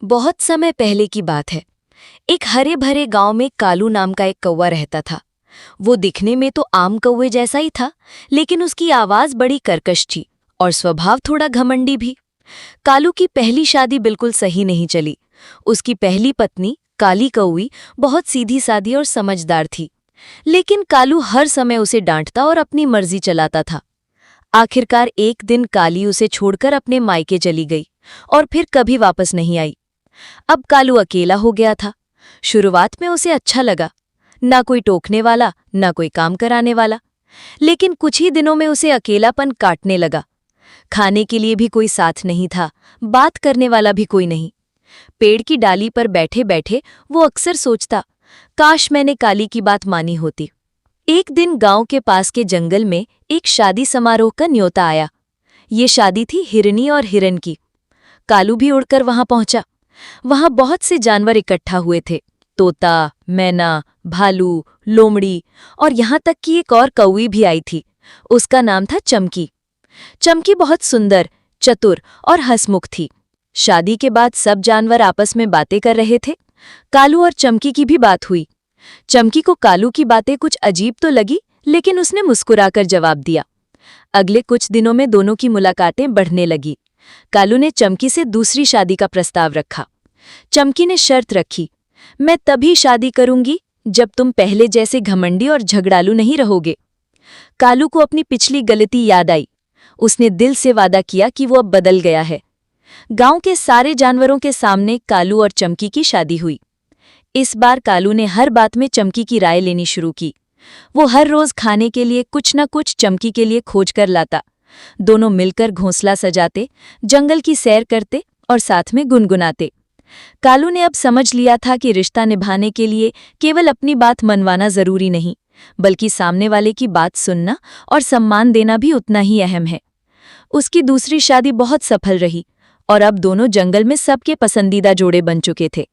बहुत समय पहले की बात है। एक हरे भरे गांव में कालू नाम का एक कौवा रहता था। वो दिखने में तो आम कौवे जैसा ही था, लेकिन उसकी आवाज बड़ी कर्कश थी और स्वभाव थोड़ा घमंडी भी। कालू की पहली शादी बिल्कुल सही नहीं चली। उसकी पहली पत्नी काली कौवी बहुत सीधी सादी और समझदार थी, लेकिन कालू हर समय उसे डांटता और अपनी मर्जी चलाता था। आखिरकार एक दिन काली उसे छोड़कर अपने मायके चली गई और फिर कभी वापस नहीं आई। अब कालू अकेला हो गया था। शुरुआत में उसे अच्छा लगा, ना कोई टोकने वाला, ना कोई काम कराने वाला। लेकिन कुछ ही दिनों में उसे अकेलापन काटने लगा। खाने के लिए भी कोई साथ नहीं था, बात करने वाला भी कोई नहीं। पेड़ की डाली पर बैठे बैठे वो अक्सर सोचता, काश मैंने काली की बात मानी होती। एक दिन गांव के पास के जंगल में एक शादी समारोह का न्योता आया। ये शादी थी हिरनी और हिरन की। कालू भी उड़कर वहां पहुंचा। वहां बहुत से जानवर इकट्ठा हुए थे, तोता, मैना, भालू, लोमड़ी और यहां तक कि एक और कौवी भी आई थी। उसका नाम था चमकी। चमकी बहुत सुंदर, चतुर और हंसमुख थी। शादी के बाद सब जानवर आपस में बातें कर रहे थे। कालू और चमकी की भी बात हुई। चमकी को कालू की बातें कुछ अजीब तो लगी, लेकिन उसने मुस्कुराकर जवाब दिया। अगले कुछ दिनों में दोनों की मुलाकातें बढ़ने लगी। कालू ने चमकी से दूसरी शादी का प्रस्ताव रखा। चमकी ने शर्त रखी, मैं तभी शादी करूंगी जब तुम पहले जैसे घमंडी और झगड़ालू नहीं रहोगे। कालू को अपनी पिछली गलती याद आई। उसने दिल से वादा किया कि वो अब बदल गया है। गांव के सारे जानवरों के सामने कालू और चमकी की शादी हुई। इस बार कालू ने हर बात में चमकी की राय लेनी शुरू की। वो हर रोज खाने के लिए कुछ न कुछ चमकी के लिए खोज कर लाता। दोनों मिलकर घोंसला सजाते, जंगल की सैर करते और साथ में गुनगुनाते। कालू ने अब समझ लिया था कि रिश्ता निभाने के लिए केवल अपनी बात मनवाना जरूरी नहीं, बल्कि सामने वाले की बात सुनना और सम्मान देना भी उतना ही अहम है। उसकी दूसरी शादी बहुत सफल रही और अब दोनों जंगल में सबके पसंदीदा जोड़े बन चुके थे।